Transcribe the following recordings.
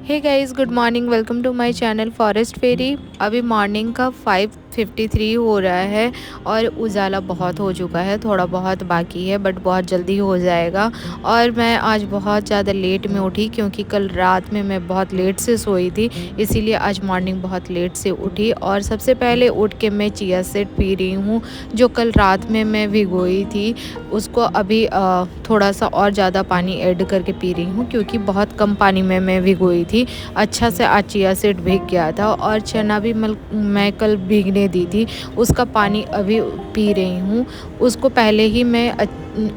Hey guys, good morning. Welcome to my channel forest fairy. अभी morning का 5:53 हो रहा है और उजाला बहुत हो चुका है। थोड़ा बहुत बाकी है बट बहुत जल्दी हो जाएगा। और मैं आज बहुत ज़्यादा लेट में उठी क्योंकि कल रात में मैं बहुत लेट से सोई थी, इसीलिए आज मॉर्निंग बहुत लेट से उठी। और सबसे पहले उठ के मैं चिया सीड पी रही हूँ, जो कल रात में मैं भिगोई थी। उसको अभी थोड़ा सा और ज़्यादा पानी ऐड करके पी रही हूँ क्योंकि बहुत कम पानी में मैं भिगोई थी। अच्छा से आज चिया सीड भीग गया था। और चना भी मैं कल भीगने दी थी, उसका पानी अभी पी रही हूँ। उसको पहले ही मैं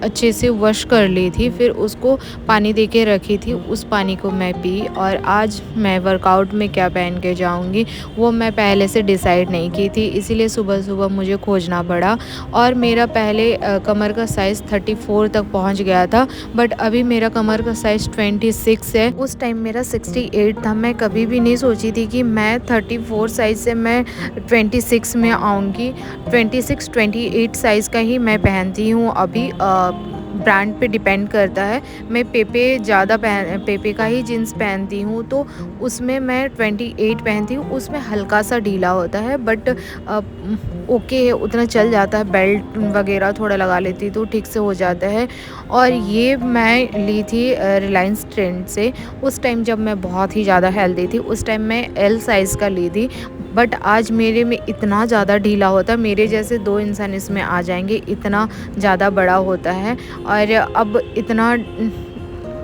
अच्छे से वॉश कर ली थी, फिर उसको पानी दे के रखी थी, उस पानी को मैं पी। और आज मैं वर्कआउट में क्या पहन के जाऊँगी वो मैं पहले से डिसाइड नहीं की थी, इसीलिए सुबह सुबह मुझे खोजना पड़ा। और मेरा पहले कमर का साइज़ 34 तक पहुंच गया था, बट अभी मेरा कमर का साइज़ 26 है। उस टाइम मेरा 68 था। मैं कभी भी नहीं सोची थी कि मैं 34 साइज़ से मैं 26 में आऊँगी। 26-28 साइज़ का ही मैं पहनती हूँ अभी। ब्रांड पे डिपेंड करता है। मैं पेपे का ही जीन्स पहनती हूँ, तो उसमें मैं 28 पहनती हूँ। उसमें हल्का सा ढीला होता है बट ओके है, उतना चल जाता है। बेल्ट वगैरह थोड़ा लगा लेती तो ठीक से हो जाता है। और ये मैं ली थी रिलायंस ट्रेंड से। उस टाइम जब मैं बहुत ही ज़्यादा हेल्दी थी, उस टाइम मैं एल साइज़ का ली थी। बट आज मेरे में इतना ज़्यादा ढीला होता है, मेरे जैसे 2 इंसान इसमें आ जाएंगे, इतना ज़्यादा बड़ा होता है। और अब इतना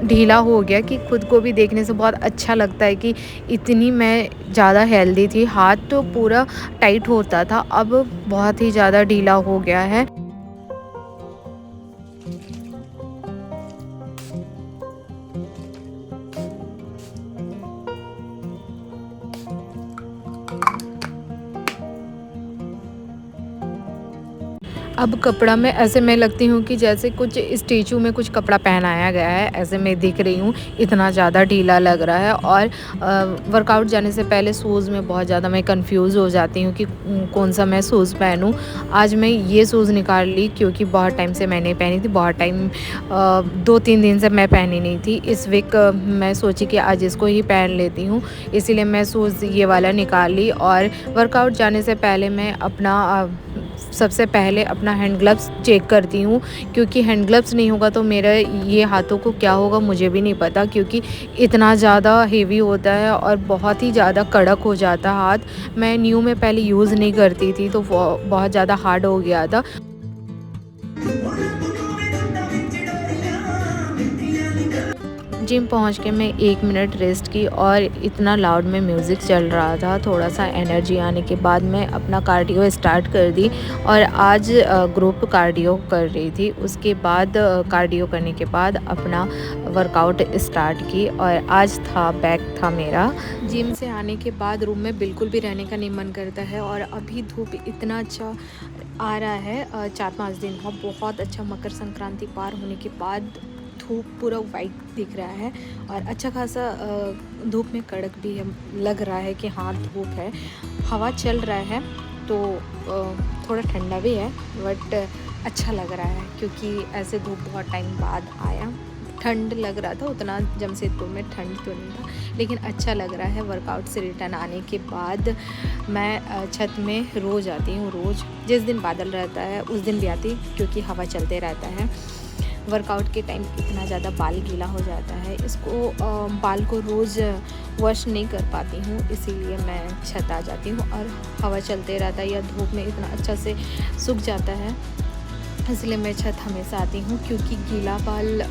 ढीला हो गया कि खुद को भी देखने से बहुत अच्छा लगता है कि इतनी मैं ज़्यादा हेल्दी थी। हाथ तो पूरा टाइट होता था, अब बहुत ही ज़्यादा ढीला हो गया है। अब कपड़ा में ऐसे मैं लगती हूँ कि जैसे कुछ स्टैचू में कुछ कपड़ा पहनाया गया है, ऐसे मैं दिख रही हूँ। इतना ज़्यादा ढीला लग रहा है। और वर्कआउट जाने से पहले शूज़ में बहुत ज़्यादा मैं कंफ्यूज हो जाती हूँ कि कौन सा मैं शूज़ पहनूँ। आज मैं ये शूज़ निकाल ली क्योंकि बहुत टाइम से मैं नहीं पहनी थी। बहुत टाइम 2-3 दिन से मैं पहनी नहीं थी। इस वीक मैं सोची कि आज इसको ही पहन लेती हूँ, इसीलिए मैं शूज़ ये वाला निकाल ली। और वर्कआउट जाने से पहले मैं सबसे पहले अपना हैंड ग्लव्स चेक करती हूँ, क्योंकि हैंड ग्लव्स नहीं होगा तो मेरा ये हाथों को क्या होगा मुझे भी नहीं पता, क्योंकि इतना ज़्यादा हेवी होता है और बहुत ही ज़्यादा कड़क हो जाता है हाथ। मैं न्यू में पहले यूज़ नहीं करती थी तो बहुत ज़्यादा हार्ड हो गया था। जिम पहुंच के मैं 1 मिनट रेस्ट की और इतना लाउड में म्यूज़िक चल रहा था। थोड़ा सा एनर्जी आने के बाद मैं अपना कार्डियो स्टार्ट कर दी। और आज ग्रुप कार्डियो कर रही थी। उसके बाद कार्डियो करने के बाद अपना वर्कआउट स्टार्ट की। और आज बैक था मेरा। जिम से आने के बाद रूम में बिल्कुल भी रहने का नहीं मन करता है। और अभी धूप इतना अच्छा आ रहा है, 4-5 दिन हो बहुत अच्छा। मकर संक्रांति पार होने के बाद धूप पूरा वाइट दिख रहा है और अच्छा खासा धूप में कड़क भी है, लग रहा है कि हाँ धूप है। हवा चल रहा है तो थोड़ा ठंडा भी है, बट अच्छा लग रहा है क्योंकि ऐसे धूप बहुत टाइम बाद आया। ठंड लग रहा था, उतना जमशेदपुर में ठंड तो नहीं था, लेकिन अच्छा लग रहा है। वर्कआउट से रिटर्न आने के बाद मैं छत में रोज़ आती हूँ। रोज़ जिस दिन बादल रहता है उस दिन भी आती, क्योंकि हवा चलते रहता है। वर्कआउट के टाइम इतना ज़्यादा बाल गीला हो जाता है, इसको बाल को रोज़ वॉश नहीं कर पाती हूँ, इसीलिए मैं छत आ जाती हूँ और हवा चलते रहता है या धूप में इतना अच्छा से सूख जाता है, इसलिए मैं छत हमेशा आती हूँ। क्योंकि गीला बाल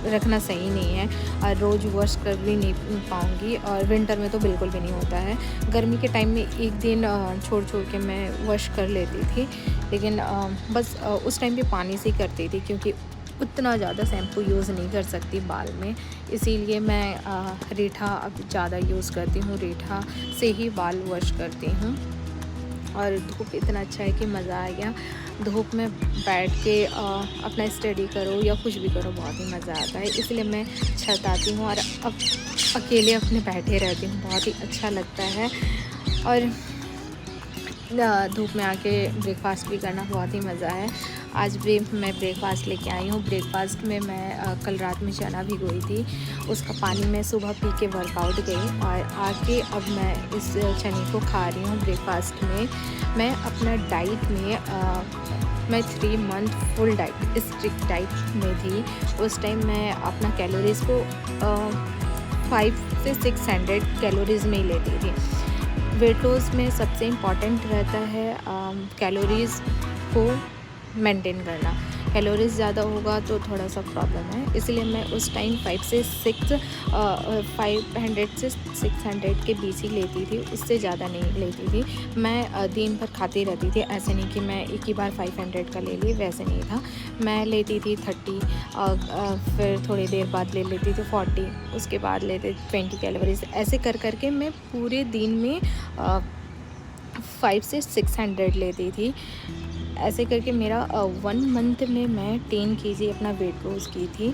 रखना सही नहीं है और रोज़ वॉश कर भी नहीं पाऊँगी, और विंटर में तो बिल्कुल भी नहीं होता है। गर्मी के टाइम में एक दिन छोड़ के मैं वॉश कर लेती थी, लेकिन बस उस टाइम भी पानी से ही करती थी, क्योंकि उतना ज़्यादा शैम्पू यूज़ नहीं कर सकती बाल में, इसीलिए मैं रीठा अब ज़्यादा यूज़ करती हूँ। रीठा से ही बाल वॉश करती हूँ। और धूप इतना अच्छा है कि मज़ा आ गया। धूप में बैठ के अपना स्टडी करो या कुछ भी करो, बहुत ही मज़ा आता है, इसलिए मैं छत आती हूँ और अब अकेले अपने बैठे रहती हूँ, बहुत ही अच्छा लगता है। और धूप में आके ब्रेकफास्ट भी करना बहुत ही मज़ा है। आज भी मैं ब्रेकफ़ास्ट लेके आई हूँ। ब्रेकफ़ास्ट में मैं कल रात में चना भिगोई थी, उसका पानी मैं सुबह पी के वर्कआउट गई और आके अब मैं इस चने को खा रही हूँ ब्रेकफ़ास्ट में। मैं अपना डाइट में मैं 3 month full diet strict diet में थी। उस टाइम मैं अपना कैलोरीज़ को 5 से 600 कैलोरीज़ में ही लेती थी। वेट लॉस में सबसे इम्पॉर्टेंट रहता है कैलोरीज़ को मेंटेन करना। कैलोरीज़ ज़्यादा होगा तो थोड़ा सा प्रॉब्लम है, इसलिए मैं उस टाइम 500 से 600 के बीच ही लेती थी, उससे ज़्यादा नहीं लेती थी। मैं दिन भर खाती रहती थी, ऐसे नहीं कि मैं एक ही बार 500 का ले ली, वैसे नहीं था। मैं लेती थी 30 फिर थोड़ी देर बाद ले लेती थी 40, उसके बाद लेते 20 कैलोरीज़, ऐसे कर करके मैं पूरे दिन में 5 से 600 लेती थी। ऐसे करके मेरा 1 मंथ में मैं 10 केजी अपना वेट लॉस की थी,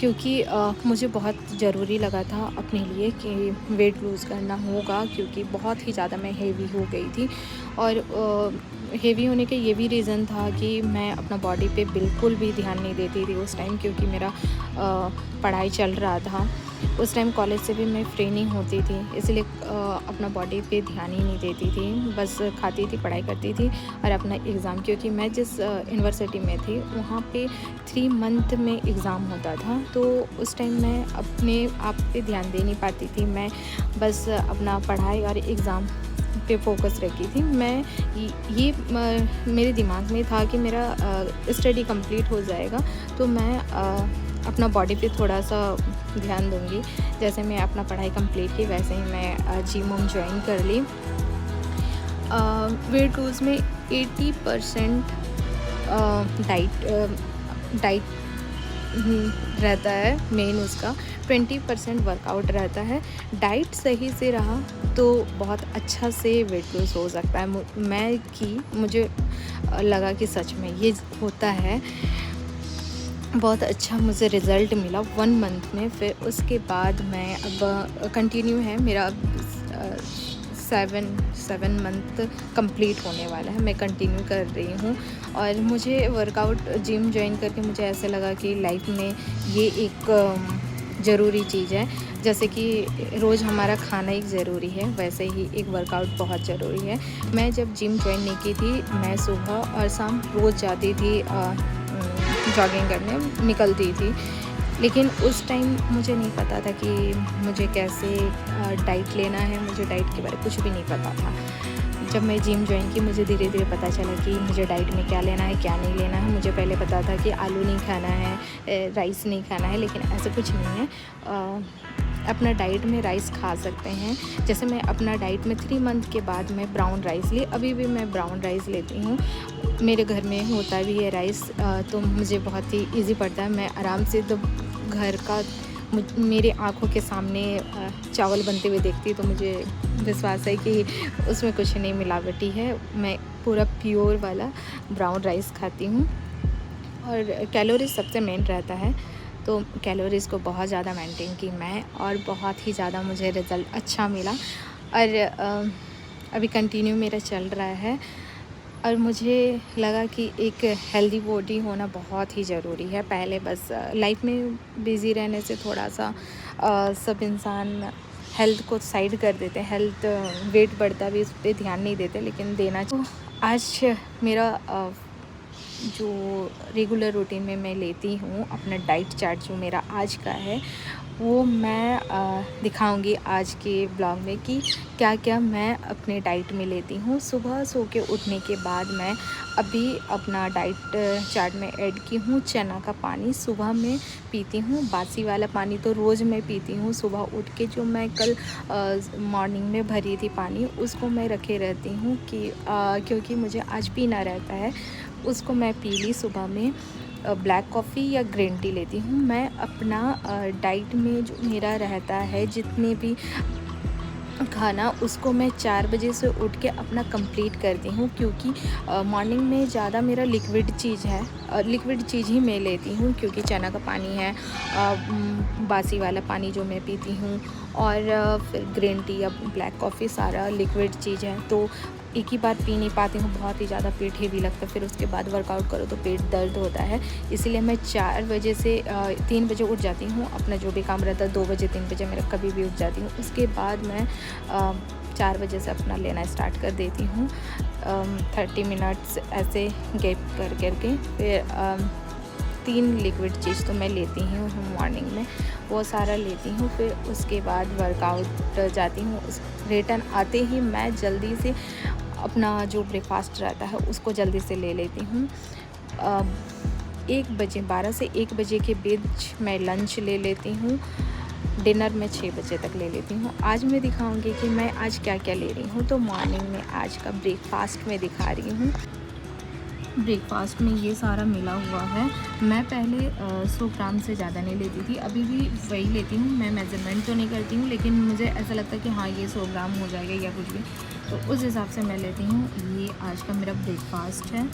क्योंकि मुझे बहुत ज़रूरी लगा था अपने लिए कि वेट लूज़ करना होगा, क्योंकि बहुत ही ज़्यादा मैं हेवी हो गई थी। और हेवी होने का ये भी रीज़न था कि मैं अपना बॉडी पे बिल्कुल भी ध्यान नहीं देती थी उस टाइम, क्योंकि मेरा पढ़ाई चल रहा था। उस टाइम कॉलेज से भी मैं फ्री नहीं होती थी, इसलिए अपना बॉडी पे ध्यान ही नहीं देती थी, बस खाती थी, पढ़ाई करती थी और अपना एग्ज़ाम, क्योंकि मैं जिस यूनिवर्सिटी में थी वहाँ पे 3 मंथ में एग्ज़ाम होता था, तो उस टाइम मैं अपने आप पे ध्यान दे नहीं पाती थी। मैं बस अपना पढ़ाई और एग्ज़ाम पे फोकस रखी थी। मैं ये मेरे दिमाग में था कि मेरा स्टडी कंप्लीट हो जाएगा तो मैं अपना बॉडी पे थोड़ा सा ध्यान दूँगी। जैसे मैं अपना पढ़ाई कंप्लीट की, वैसे ही मैं जिम ज्वाइन कर ली। वेट लूज़ में 80% डाइट रहता है मेन उसका, 20% वर्कआउट रहता है। डाइट सही से रहा तो बहुत अच्छा से वेट लूज़ हो सकता है। मुझे लगा कि सच में ये होता है। बहुत अच्छा मुझे रिज़ल्ट मिला 1 मंथ में। फिर उसके बाद मैं अब कंटिन्यू है मेरा 7 मंथ कंप्लीट होने वाला है, मैं कंटिन्यू कर रही हूँ। और मुझे वर्कआउट जिम जॉइन करके मुझे ऐसा लगा कि लाइफ में ये एक ज़रूरी चीज़ है। जैसे कि रोज़ हमारा खाना एक ज़रूरी है, वैसे ही एक वर्कआउट बहुत ज़रूरी है। मैं जब जिम जॉइन नहीं की थी, मैं सुबह और शाम रोज़ जाती थी जॉगिंग करने निकलती थी, लेकिन उस टाइम मुझे नहीं पता था कि मुझे कैसे डाइट लेना है। मुझे डाइट के बारे में कुछ भी नहीं पता था। जब मैं जिम ज्वाइन की, मुझे धीरे धीरे पता चला कि मुझे डाइट में क्या लेना है, क्या नहीं लेना है। मुझे पहले पता था कि आलू नहीं खाना है, राइस नहीं खाना है, लेकिन ऐसा कुछ नहीं है। अपना डाइट में राइस खा सकते हैं। जैसे मैं अपना डाइट में 3 मंथ के बाद मैं ब्राउन राइस ली, अभी भी मैं ब्राउन राइस लेती हूँ। मेरे घर में होता भी है राइस, तो मुझे बहुत ही ईज़ी पड़ता है। मैं आराम से तो घर का मेरे आँखों के सामने चावल बनते हुए देखती, तो मुझे विश्वास है कि उसमें कुछ नहीं मिलावटी है। मैं पूरा प्योर वाला ब्राउन राइस खाती हूँ। और कैलोरीज सबसे मेन रहता है, तो कैलोरीज़ को बहुत ज़्यादा मेंटेन की मैं, और बहुत ही ज़्यादा मुझे रिज़ल्ट अच्छा मिला। और अभी कंटिन्यू मेरा चल रहा है। और मुझे लगा कि एक हेल्दी बॉडी होना बहुत ही ज़रूरी है। पहले बस लाइफ में बिज़ी रहने से थोड़ा सा सब इंसान हेल्थ को साइड कर देते हैं। हेल्थ वेट बढ़ता भी, उस पर ध्यान नहीं देते, लेकिन देना चाहिए। आज मेरा जो रेगुलर रूटीन में मैं लेती हूँ, अपना डाइट चार्ट जो मेरा आज का है, वो मैं दिखाऊंगी आज के ब्लॉग में कि क्या क्या मैं अपने डाइट में लेती हूँ। सुबह सो के उठने के बाद मैं अभी अपना डाइट चार्ट में ऐड की हूँ चना का पानी। सुबह में पीती हूँ, बासी वाला पानी तो रोज़ मैं पीती हूँ। सुबह उठ के जो मैं कल मॉर्निंग में भरी थी पानी, उसको मैं रखे रहती हूँ कि क्योंकि मुझे आज पीना रहता है, उसको मैं पी ली। सुबह में ब्लैक कॉफ़ी या ग्रीन टी लेती हूँ। मैं अपना डाइट में जो मेरा रहता है, जितने भी खाना, उसको मैं 4 बजे से उठ के अपना कंप्लीट करती हूँ, क्योंकि मॉर्निंग में ज़्यादा मेरा लिक्विड चीज़ है, लिक्विड चीज़ ही मैं लेती हूँ, क्योंकि चना का पानी है, बासी वाला पानी जो मैं पीती हूँ, और फिर ग्रीन टी या ब्लैक कॉफ़ी सारा लिक्विड चीज़ है। तो एक ही बार पी नहीं पाती हूँ, बहुत ही ज़्यादा पेट हेवी लगता है, फिर उसके बाद वर्कआउट करो तो पेट दर्द होता है। इसीलिए मैं 4 बजे से 3 बजे उठ जाती हूँ, अपना जो भी काम रहता है 2 बजे 3 बजे मेरा कभी भी उठ जाती हूँ। उसके बाद मैं 4 बजे से अपना लेना स्टार्ट कर देती हूँ, 30 मिनट्स ऐसे गैप कर के। फिर 3 लिक्विड चीज़ तो मैं लेती ही हूँ मॉर्निंग में, वो सारा लेती हूँ। फिर उसके बाद वर्कआउट जाती हूँ। उस रिटर्न आते ही मैं जल्दी से अपना जो ब्रेकफास्ट रहता है उसको जल्दी से ले लेती हूँ। 1 बजे 12 से 1 बजे के बीच मैं लंच ले लेती हूँ। डिनर मैं 6 बजे तक ले लेती हूँ। आज मैं दिखाऊंगी कि मैं आज क्या क्या ले रही हूँ। तो मॉर्निंग में आज का ब्रेकफास्ट मैं दिखा रही हूँ। ब्रेकफास्ट में ये सारा मिला हुआ है। मैं पहले 100 ग्राम से ज़्यादा नहीं लेती थी, अभी भी वही लेती हूँ। मैं मेज़रमेंट तो नहीं करती हूँ, लेकिन मुझे ऐसा लगता है कि हाँ ये 100 ग्राम हो जाएगा या कुछ भी, तो उस हिसाब से मैं लेती हूँ। ये आज का मेरा ब्रेकफास्ट है।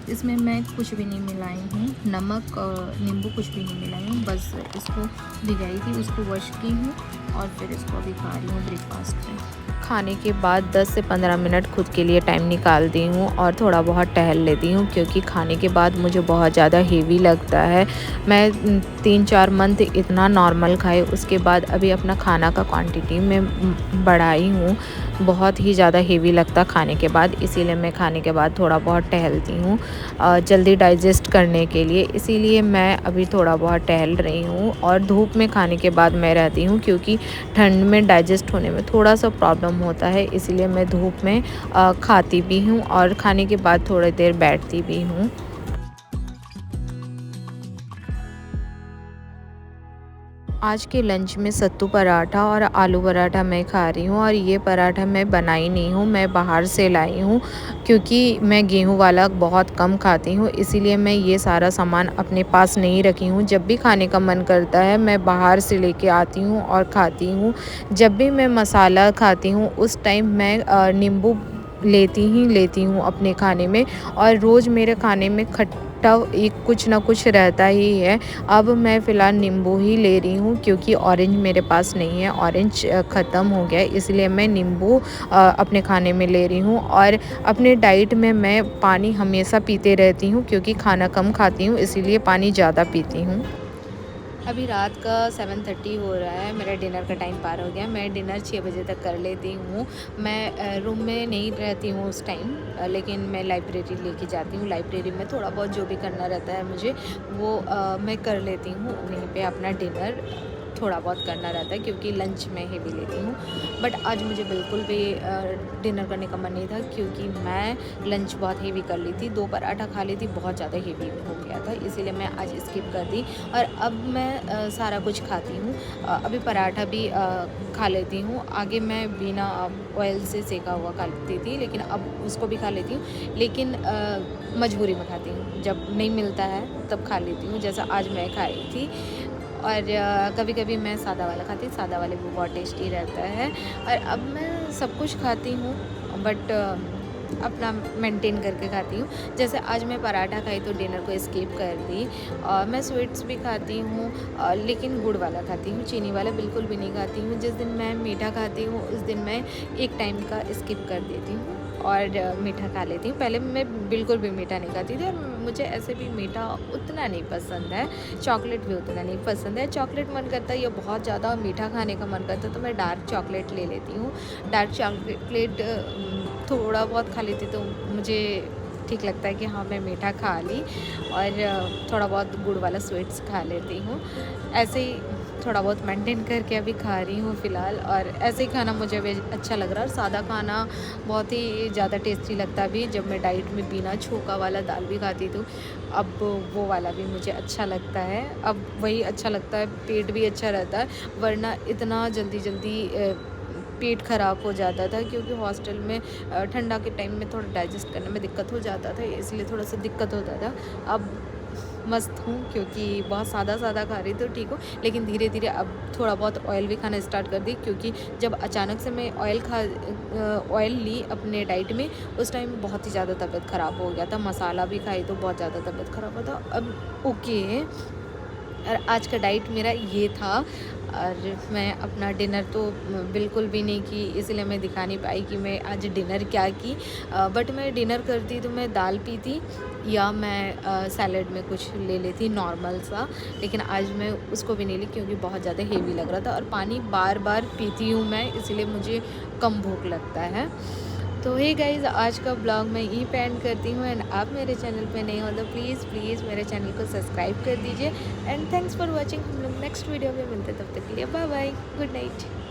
इसमें मैं कुछ भी नहीं मिलाई हूँ, नमक नींबू कुछ भी नहीं मिलाई हूँ, बस इसको भिगाई थी, उसको वॉश की हूँ और फिर इसको अभी खा रही हूँ ब्रेकफास्ट में। खाने के बाद 10 से 15 मिनट खुद के लिए टाइम निकालती हूँ और थोड़ा बहुत टहल लेती हूँ, क्योंकि खाने के बाद मुझे बहुत ज़्यादा हेवी लगता है। मैं 3-4 मंथ इतना नॉर्मल खाए, उसके बाद अभी अपना खाना का क्वांटिटी में बढ़ाई हूँ। बहुत ही ज़्यादा हेवी लगता खाने के बाद, इसीलिए मैं खाने के बाद थोड़ा बहुत टहलती हूँ जल्दी डाइजेस्ट करने के लिए। इसीलिए मैं अभी थोड़ा बहुत टहल रही हूँ। और धूप में खाने के बाद मैं रहती हूँ, क्योंकि ठंड में डाइजेस्ट होने में थोड़ा सा प्रॉब्लम होता है, इसीलिए मैं धूप में खाती भी हूँ और खाने के बाद थोड़ी देर बैठती भी हूँ। आज के लंच में सत्तू पराठा और आलू पराठा मैं खा रही हूँ, और ये पराठा मैं बनाई नहीं हूँ, मैं बाहर से लाई हूँ, क्योंकि मैं गेहूँ वाला बहुत कम खाती हूँ, इसीलिए मैं ये सारा सामान अपने पास नहीं रखी हूँ। जब भी खाने का मन करता है मैं बाहर से लेके आती हूँ और खाती हूँ। जब भी मैं मसाला खाती हूँ उस टाइम मैं नींबू लेती हूँ अपने खाने में, और रोज़ मेरे खाने में खट्टा एक कुछ ना कुछ रहता ही है। अब मैं फ़िलहाल नींबू ही ले रही हूँ, क्योंकि ऑरेंज मेरे पास नहीं है, ऑरेंज ख़त्म हो गया है, इसलिए मैं नींबू अपने खाने में ले रही हूँ। और अपने डाइट में मैं पानी हमेशा पीते रहती हूँ, क्योंकि खाना कम खाती हूँ, इसीलिए पानी ज़्यादा पीती हूँ। अभी रात का 7:30 हो रहा है, मेरा डिनर का टाइम पार हो गया। मैं डिनर 6 बजे तक कर लेती हूँ। मैं रूम में नहीं रहती हूँ उस टाइम, लेकिन मैं लाइब्रेरी लेके जाती हूँ। लाइब्रेरी में थोड़ा बहुत जो भी करना रहता है मुझे, वो मैं कर लेती हूँ। वहीं पे अपना डिनर थोड़ा बहुत करना रहता है, क्योंकि लंच में हेवी लेती हूँ। बट आज मुझे बिल्कुल भी डिनर करने का मन नहीं था, क्योंकि मैं लंच बहुत हेवी कर ली थी, 2 पराठा खा ली थी, बहुत ज़्यादा हेवी हो गया था, इसीलिए मैं आज स्किप कर दी। और अब मैं सारा कुछ खाती हूँ। अभी पराठा भी खा लेती हूँ। आगे मैं बिना ऑयल से सेका हुआ खाती थी, लेकिन अब उसको भी खा लेती हूँ, लेकिन मजबूरी में खाती हूँ। जब नहीं मिलता है तब खा लेती हूँ, जैसा आज मैं खाई थी। और कभी कभी मैं सादा वाला खाती हूँ, सादा वाले भी बहुत टेस्टी रहता है। और अब मैं सब कुछ खाती हूँ, बट अपना मेंटेन करके खाती हूँ। जैसे आज मैं पराठा खाई तो डिनर को स्किप कर दी। मैं स्वीट्स भी खाती हूँ, लेकिन गुड़ वाला खाती हूँ, चीनी वाला बिल्कुल भी नहीं खाती हूँ। जिस दिन मैं मीठा खाती हूँ उस दिन मैं एक टाइम का स्किप कर देती हूँ और मीठा खा लेती हूँ। पहले मैं बिल्कुल भी मीठा नहीं खाती थी, और मुझे ऐसे भी मीठा उतना नहीं पसंद है, चॉकलेट भी उतना नहीं पसंद है। चॉकलेट मन करता है या बहुत ज़्यादा मीठा खाने का मन करता है तो मैं डार्क चॉकलेट ले लेती हूँ। डार्क चॉकलेट थोड़ा बहुत खा लेती तो मुझे ठीक लगता है कि हाँ मैं मीठा खा ली, और थोड़ा बहुत गुड़ वाला स्वीट्स खा लेती हूँ। ऐसे ही थोड़ा बहुत मेंटेन करके अभी खा रही हूँ फ़िलहाल, और ऐसे ही खाना मुझे भी अच्छा लग रहा है। और सादा खाना बहुत ही ज़्यादा टेस्टी लगता भी, जब मैं डाइट में बिना छोका वाला दाल भी खाती थी, अब वो वाला भी मुझे अच्छा लगता है। अब वही अच्छा लगता है, पेट भी अच्छा रहता है, वरना इतना जल्दी जल्दी पेट ख़राब हो जाता था, क्योंकि हॉस्टल में ठंडा के टाइम में थोड़ा डाइजेस्ट करने में दिक्कत हो जाता था, इसलिए थोड़ा सा दिक्कत होता था। अब मस्त हूँ, क्योंकि बहुत सादा सादा खा रही तो ठीक हो, लेकिन धीरे धीरे अब थोड़ा बहुत ऑयल भी खाना स्टार्ट कर दी, क्योंकि जब अचानक से मैं ऑयल ली अपने डाइट में, उस टाइम बहुत ही ज़्यादा तबीयत ख़राब हो गया था। मसाला भी खाई तो बहुत ज़्यादा तबीयत ख़राब हुआ था। अब ओके और आज का डाइट मेरा ये था। और मैं अपना डिनर तो बिल्कुल भी नहीं की, इसलिए मैं दिखा नहीं पाई कि मैं आज डिनर क्या की। बट मैं डिनर करती तो मैं दाल पीती या मैं सैलड में कुछ ले लेती नॉर्मल सा। लेकिन आज मैं उसको भी नहीं ली क्योंकि बहुत ज़्यादा हेवी लग रहा था, और पानी बार बार पीती हूँ मैं, इसलिए मुझे कम भूख लगता है। तो हे गाइज़, आज का ब्लॉग मैं यहीं पे एंड करती हूँ। एंड आप मेरे चैनल पे नए हो तो प्लीज़ प्लीज़ मेरे चैनल को सब्सक्राइब कर दीजिए। And thanks for watching. हम लोग नेक्स्ट वीडियो में मिलते हैं, तब तक के लिए बाय बाय, गुड नाइट।